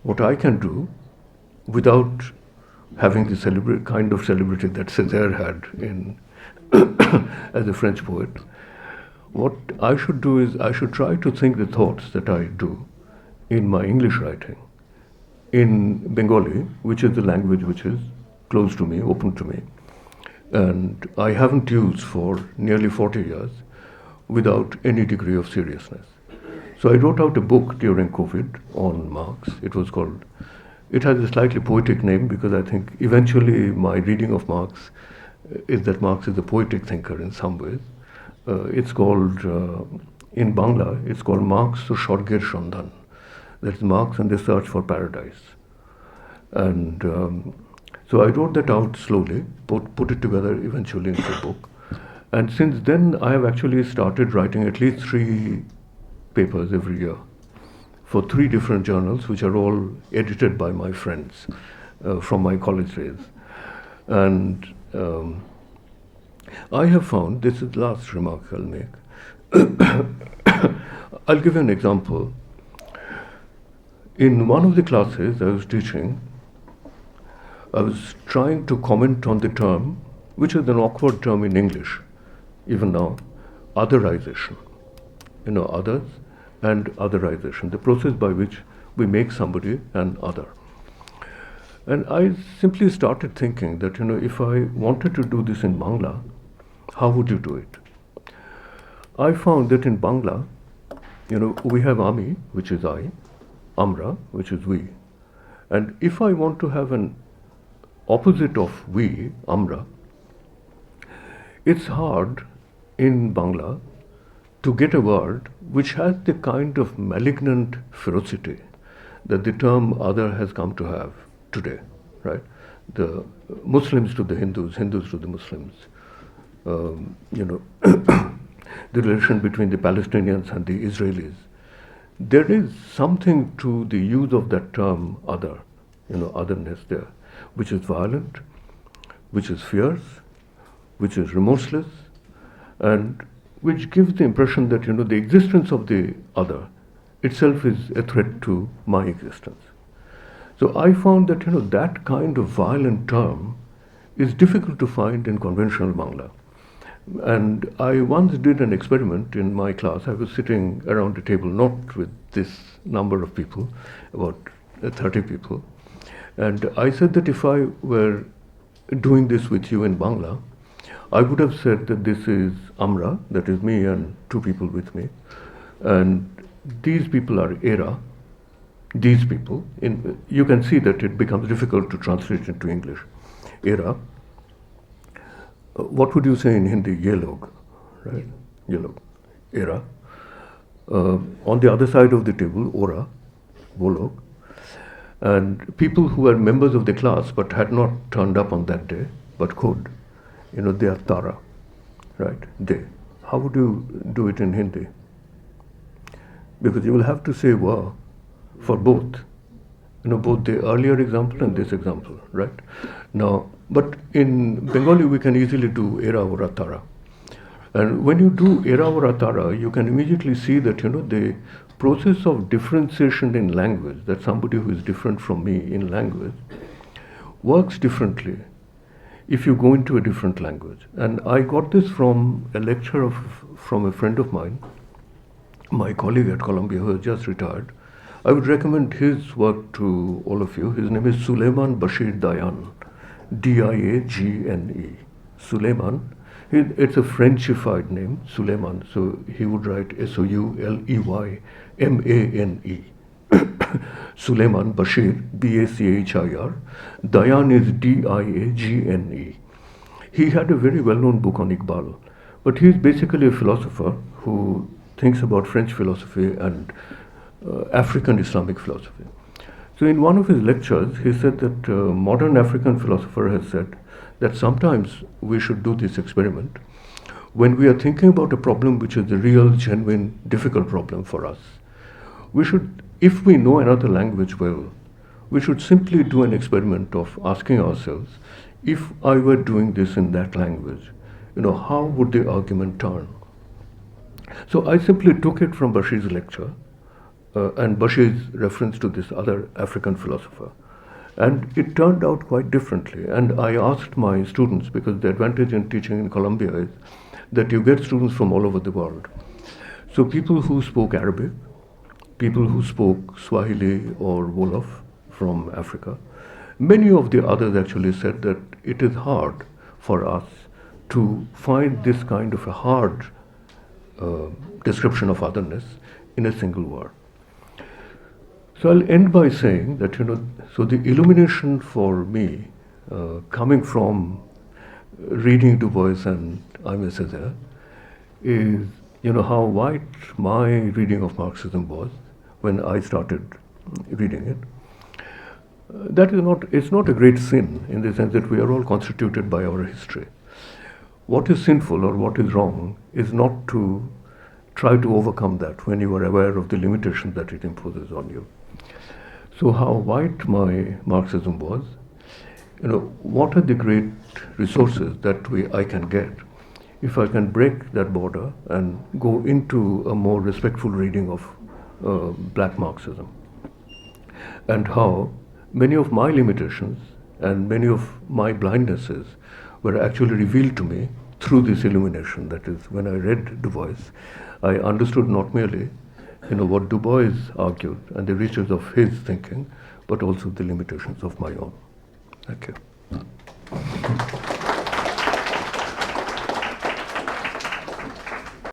what I can do without having the kind of celebrity that Césaire had in as a French poet, what I should do is I should try to think the thoughts that I do in my English writing in Bengali, which is the language which is close to me, open to me, and I haven't used for nearly 40 years without any degree of seriousness. So I wrote out a book during COVID on Marx. It has a slightly poetic name because I think eventually my reading of Marx is that Marx is a poetic thinker in some ways. It's called, in Bangla, it's called Marx o Shorger Shondhan. That's Marx and the Search for Paradise. And so I wrote that out slowly, put it together eventually into a book. And since then, I have actually started writing at least 3 papers every year for 3 different journals, which are all edited by my friends from my college days. And I have found, this is the last remark I'll make. I'll give you an example. In one of the classes I was teaching, I was trying to comment on the term, which is an awkward term in English, even now, otherization. Others and otherization, the process by which we make somebody an other. And I simply started thinking that, if I wanted to do this in Bangla, how would you do it? I found that in Bangla, we have Ami, which is I, Amra, which is we. And if I want to have an opposite of we, Amra, it's hard in Bangla to get a word which has the kind of malignant ferocity that the term other has come to have today, right? The Muslims to the Hindus, Hindus to the Muslims, the relation between the Palestinians and the Israelis. There is something to the use of that term other, otherness there, which is violent, which is fierce, which is remorseless, and which gives the impression that, the existence of the other itself is a threat to my existence. So I found that, that kind of violent term is difficult to find in conventional Bangla. And I once did an experiment in my class. I was sitting around a table, not with this number of people, about 30 people. And I said that if I were doing this with you in Bangla, I would have said that this is Amra, that is me and two people with me. And these people are Era, these people. You can see that it becomes difficult to translate into English. Era. What would you say in Hindi? Ye log, right? Ye log. Era. On the other side of the table, Ora, wo log. And people who were members of the class but had not turned up on that day, but could, they are Tara, right? They. How would you do it in Hindi? Because you will have to say wa for both. Both the earlier example and this example, right? Now, but in Bengali we can easily do era or tara. And when you do era or tara, you can immediately see that, the process of differentiation in language, that somebody who is different from me in language, works differently if you go into a different language. And I got this from a lecture from a friend of mine, my colleague at Columbia who has just retired. I would recommend his work to all of you. His name is Suleiman Bashir Dayan, Diagene. Suleiman. It's a Frenchified name, Suleiman. So he would write Souleymane. Suleiman Bashir, Bachir. Dayan is Diagene. He had a very well-known book on Iqbal, but he's basically a philosopher who thinks about French philosophy and African Islamic philosophy. So in one of his lectures, he said that modern African philosopher has said that sometimes we should do this experiment when we are thinking about a problem which is a real, genuine, difficult problem for us. We should, if we know another language well, we should simply do an experiment of asking ourselves, if I were doing this in that language, how would the argument turn? So I simply took it from Bashir's lecture, and Bashir's reference to this other African philosopher. And it turned out quite differently. And I asked my students, because the advantage in teaching in Columbia is that you get students from all over the world. So people who spoke Arabic, people who spoke Swahili or Wolof from Africa, many of the others actually said that it is hard for us to find this kind of a hard description of otherness in a single word. So I'll end by saying that, so the illumination for me, coming from reading Du Bois and Aimé Césaire, is, how white my reading of Marxism was when I started reading it. It's not a great sin in the sense that we are all constituted by our history. What is sinful or what is wrong is not to try to overcome that when you are aware of the limitations that it imposes on you. So how white my Marxism was, what are the great resources that I can get if I can break that border and go into a more respectful reading of Black Marxism, and how many of my limitations and many of my blindnesses were actually revealed to me through this illumination. That is, when I read Du Bois, I understood not merely what Du Bois argued and the riches of his thinking, but also the limitations of my own. Thank you.